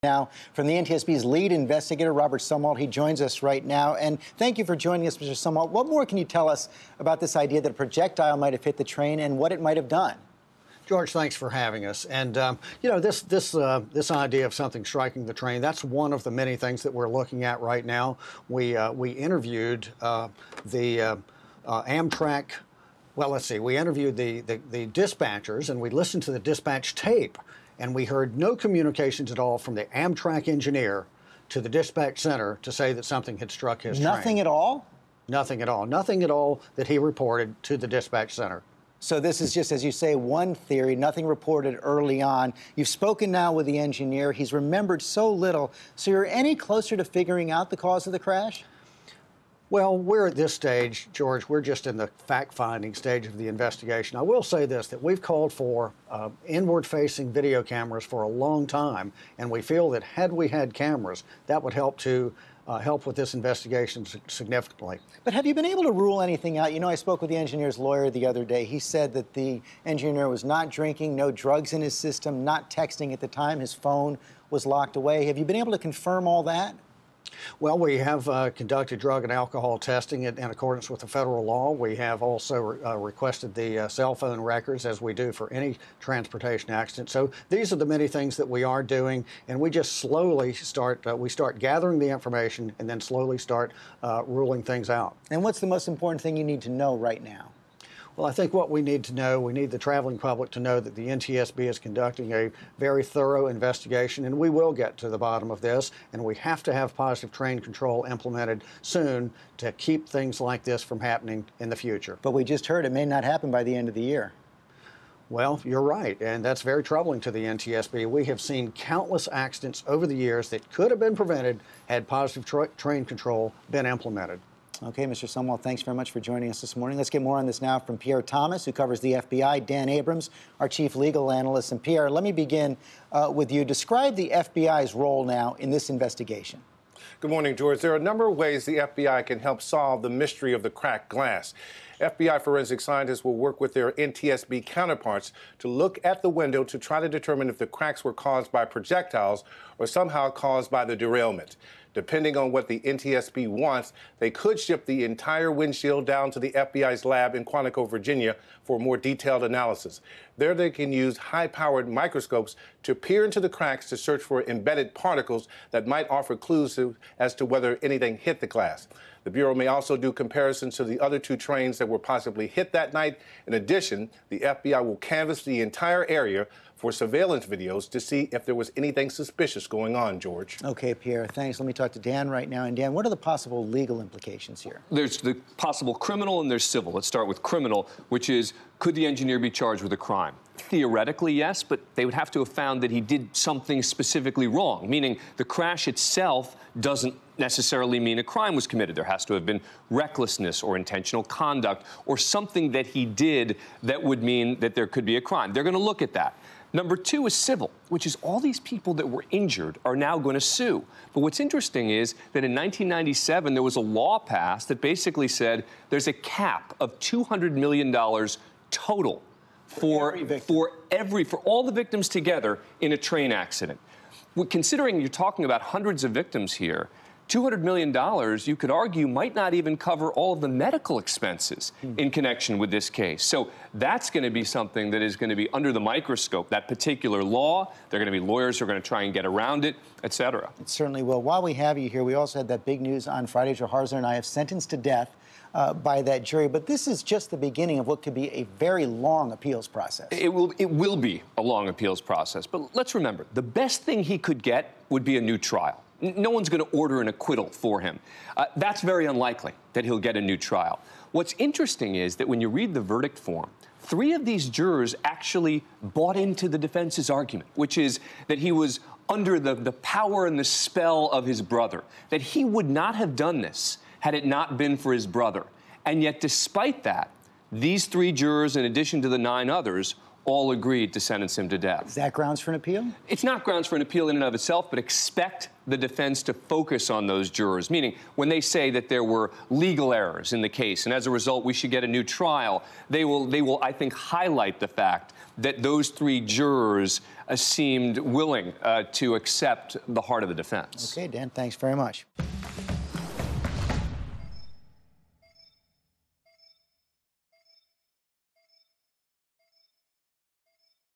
Now, from the NTSB's lead investigator, Robert Sumwalt, he joins us right now. And thank you for joining us, Mr. Sumwalt. What more can you tell us about this idea that a projectile might have hit the train and what it might have done? George, thanks for having us. And, you know, this idea of something striking the train, that's one of the many things that we're looking at right now. We interviewed the Amtrak. Well, let's see. We interviewed the dispatchers, and we listened to the dispatch tape, and we heard no communications at all from the Amtrak engineer to the dispatch center to say that something had struck his train. Nothing at all? Nothing at all. Nothing at all that he reported to the dispatch center. So this is just, as you say, one theory, nothing reported early on. You've spoken now with the engineer. He's remembered so little. So you're any closer to figuring out the cause of the crash? Well, we're at this stage, George, we're just in the fact-finding stage of the investigation. I will say this, that we've called for inward-facing video cameras for a long time, and we feel that had we had cameras, that would help to help with this investigation significantly. But have you been able to rule anything out? You know, I spoke with the engineer's lawyer the other day. He said that the engineer was not drinking, no drugs in his system, not texting at the time. His phone was locked away. Have you been able to confirm all that? Well, we have conducted drug and alcohol testing in accordance with the federal law. We have also requested the cell phone records, as we do for any transportation accident. So these are the many things that we are doing, and we just slowly start gathering the information and then slowly start ruling things out. And what's the most important thing you need to know right now? Well, I think what we need to know, we need the traveling public to know that the NTSB is conducting a very thorough investigation, and we will get to the bottom of this, and we have to have positive train control implemented soon to keep things like this from happening in the future. But we just heard it may not happen by the end of the year. Well, you're right, and that's very troubling to the NTSB. We have seen countless accidents over the years that could have been prevented had positive train control been implemented. Okay, Mr. Sumwalt, thanks very much for joining us this morning. Let's get more on this now from Pierre Thomas, who covers the FBI, Dan Abrams, our chief legal analyst. And Pierre, let me begin with you. Describe the FBI's role now in this investigation. Good morning, George. There are a number of ways the FBI can help solve the mystery of the cracked glass. FBI forensic scientists will work with their NTSB counterparts to look at the window to try to determine if the cracks were caused by projectiles or somehow caused by the derailment. Depending on what the NTSB wants, they could ship the entire windshield down to the FBI's lab in Quantico, Virginia, for more detailed analysis. There they can use high-powered microscopes to peer into the cracks to search for embedded particles that might offer clues as to whether anything hit the glass. The Bureau may also do comparisons to the other two trains that were possibly hit that night. In addition, the FBI will canvass the entire area for surveillance videos to see if there was anything suspicious going on, George. Okay, Pierre, thanks. Let me talk to Dan right now. And Dan, what are the possible legal implications here? There's the possible criminal and there's civil. Let's start with criminal, which is, could the engineer be charged with a crime? Theoretically, yes, but they would have to have found that he did something specifically wrong, meaning the crash itself doesn't necessarily mean a crime was committed. There has to have been recklessness or intentional conduct or something that he did that would mean that there could be a crime. They're going to look at that. Number two is civil, which is all these people that were injured are now going to sue. But what's interesting is that in 1997, there was a law passed that basically said there's a cap of $200 million total for all the victims together in a train accident. Considering you're talking about hundreds of victims here, $200 million, you could argue, might not even cover all of the medical expenses in connection with this case. So that's going to be something that is going to be under the microscope, that particular law. There are going to be lawyers who are going to try and get around it, et cetera. It certainly will. While we have you here, we also had that big news on Friday. Joe Harzer and I have sentenced to death by that jury. But this is just the beginning of what could be a very long appeals process. It will be a long appeals process. But let's remember, the best thing he could get would be a new trial. No one's going to order an acquittal for him. That's very unlikely that he'll get a new trial. What's interesting is that when you read the verdict form, 3 of these jurors actually bought into the defense's argument, which is that he was under the power and the spell of his brother, that he would not have done this had it not been for his brother. And yet, despite that, these 3 jurors, in addition to the 9 others, all agreed to sentence him to death. Is that grounds for an appeal? It's not grounds for an appeal in and of itself, but expect the defense to focus on those jurors, meaning when they say that there were legal errors in the case, and as a result we should get a new trial, they will, I think, highlight the fact that those 3 jurors seemed willing to accept the heart of the defense. Okay, Dan, thanks very much.